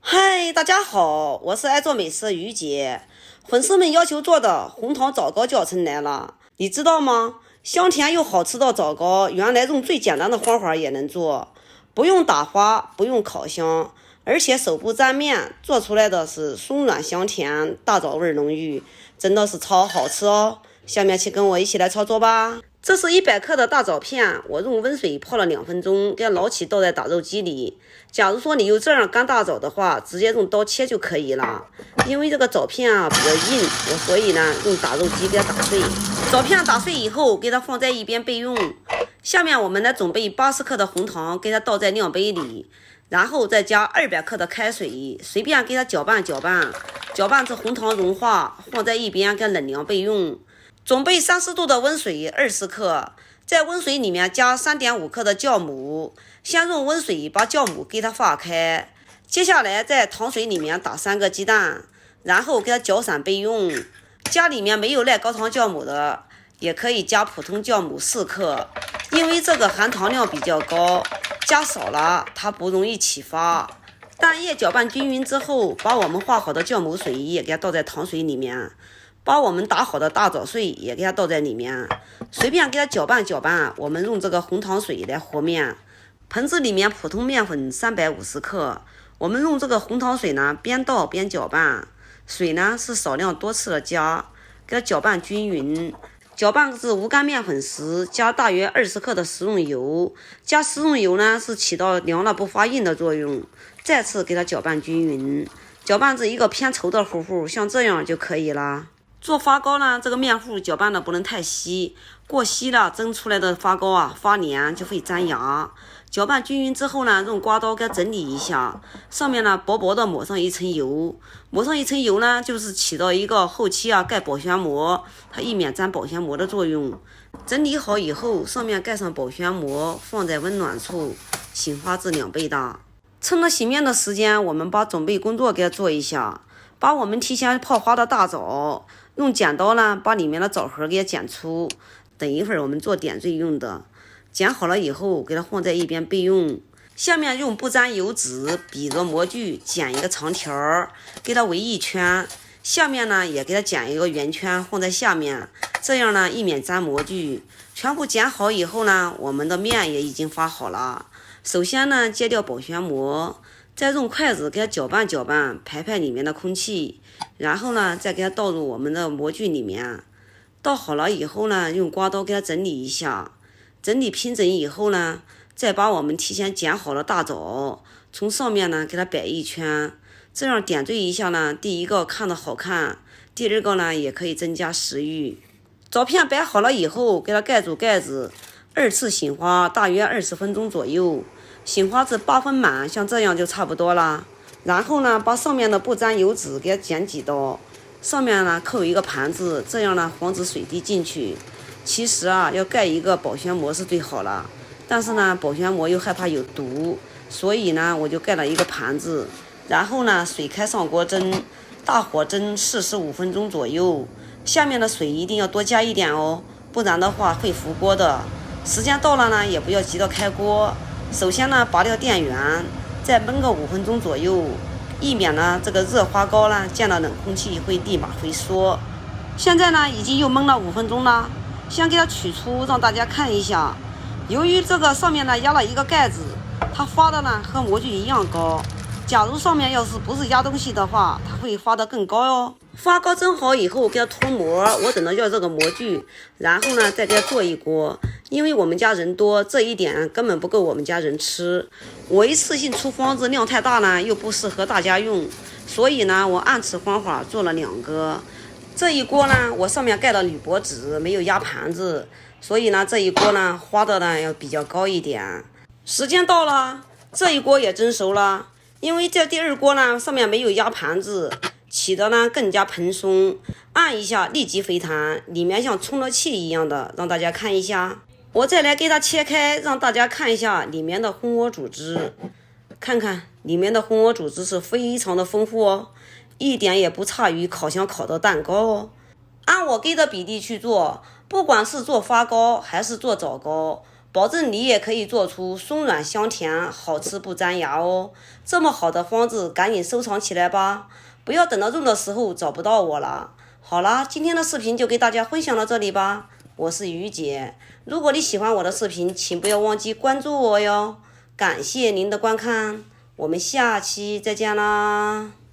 嗨，大家好，我是爱做美食的于姐。粉丝们要求做的红糖枣糕教程来了，你知道吗？香甜又好吃的枣糕，原来用最简单的方法也能做，不用打花，不用烤箱，而且手不沾面，做出来的是松软香甜，大枣味浓郁，真的是超好吃哦。下面请跟我一起来操作吧。这是100克的大枣片，我用温水泡了2分钟，给它捞起倒在打肉机里。假如说你有这样干大枣的话，直接用刀切就可以了。因为这个枣片比较硬，所以呢用打肉机给它打碎。枣片打碎以后，给它放在一边备用。下面我们来准备80克的红糖，给它倒在量杯里，然后再加200克的开水，随便给它搅拌搅拌，搅拌至红糖融化，放在一边给冷凉备用。准备30度的温水20克，在温水里面加3.5克的酵母，先用温水把酵母给它化开，接下来在糖水里面打3个鸡蛋，然后给它搅散备用。家里面没有赖高糖酵母的，也可以加普通酵母4克，因为这个含糖量比较高，加少了它不容易起发。蛋液搅拌均匀之后，把我们化好的酵母水也给它倒在糖水里面，把我们打好的大枣碎也给它倒在里面，随便给它搅拌搅拌。我们用这个红糖水来和面，盆子里面普通面粉350克，我们用这个红糖水呢边倒边搅拌，水呢是少量多次的加，给它搅拌均匀。搅拌至无干面粉时，加大约20克的食用油，加食用油呢是起到凉了不发硬的作用。再次给它搅拌均匀，搅拌至一个偏稠的糊糊，像这样就可以了。做发糕呢，这个面糊搅拌的不能太稀，过稀了蒸出来的发糕发黏就会粘牙。搅拌均匀之后呢，用刮刀给它整理一下，上面呢薄薄的抹上一层油，抹上一层油呢，就是起到一个后期盖保鲜膜，它以免粘保鲜膜的作用。整理好以后，上面盖上保鲜膜，放在温暖处，醒发至2倍大。趁着洗面的时间，我们把准备工作给它做一下。把我们提前泡花的大枣，用剪刀呢把里面的枣核给它剪粗，等一会儿我们做点缀用的。剪好了以后，给它放在一边备用。下面用不沾油纸比着模具剪一个长条，给它围一圈，下面呢也给它剪一个圆圈放在下面，这样呢以免粘模具。全部剪好以后呢，我们的面也已经发好了。首先呢揭掉保鲜膜，再用筷子给它搅拌搅拌，排排里面的空气，然后呢再给它倒入我们的模具里面。倒好了以后呢，用刮刀给它整理一下，整理平整以后呢，再把我们提前剪好的大枣从上面呢给它摆一圈，这样点缀一下呢，第一个看着好看，第二个呢也可以增加食欲。枣片摆好了以后，给它盖住盖子，2次醒花大约20分钟左右，醒花至8分满，像这样就差不多了。然后呢，把上面的不沾油纸给它剪几刀，上面呢扣一个盘子，这样呢防止水滴进去。其实要盖一个保鲜膜是最好了，但是呢保鲜膜又害怕有毒，所以呢我就盖了一个盘子。然后呢水开上锅蒸，大火蒸45分钟左右，下面的水一定要多加一点哦，不然的话会浮锅的。时间到了呢，也不要急着开锅，首先呢拔掉电源，再焖个5分钟左右，以免呢这个热花糕呢见了冷空气会立马回缩。现在呢已经又焖了5分钟了，先给它取出让大家看一下。由于这个上面呢压了一个盖子，它发的呢和模具一样高，假如上面要是不是压东西的话，它会发得更高哦。发糕蒸好以后给它脱模，我等着要这个模具，然后呢再给它做一锅。因为我们家人多，这一点根本不够我们家人吃，我一次性出方子量太大呢又不适合大家用，所以呢我按此方法做了2个。这一锅呢我上面盖了铝箔纸，没有压盘子，所以呢这一锅呢花的呢要比较高一点。时间到了，这一锅也蒸熟了，因为这第2锅呢上面没有压盘子，起的呢更加蓬松，按一下立即飞弹，里面像充了气一样的，让大家看一下。我再来给它切开，让大家看一下里面的蜂窝组织，看看里面的蜂窝组织是非常的丰富哦，一点也不差于烤箱烤的蛋糕哦。按我给的比例去做，不管是做发糕还是做枣糕，保证你也可以做出松软香甜、好吃不粘牙哦。这么好的方子，赶紧收藏起来吧，不要等到用的时候找不到我了。好啦，今天的视频就给大家分享到这里吧，我是于姐。如果你喜欢我的视频，请不要忘记关注我哟。感谢您的观看，我们下期再见啦。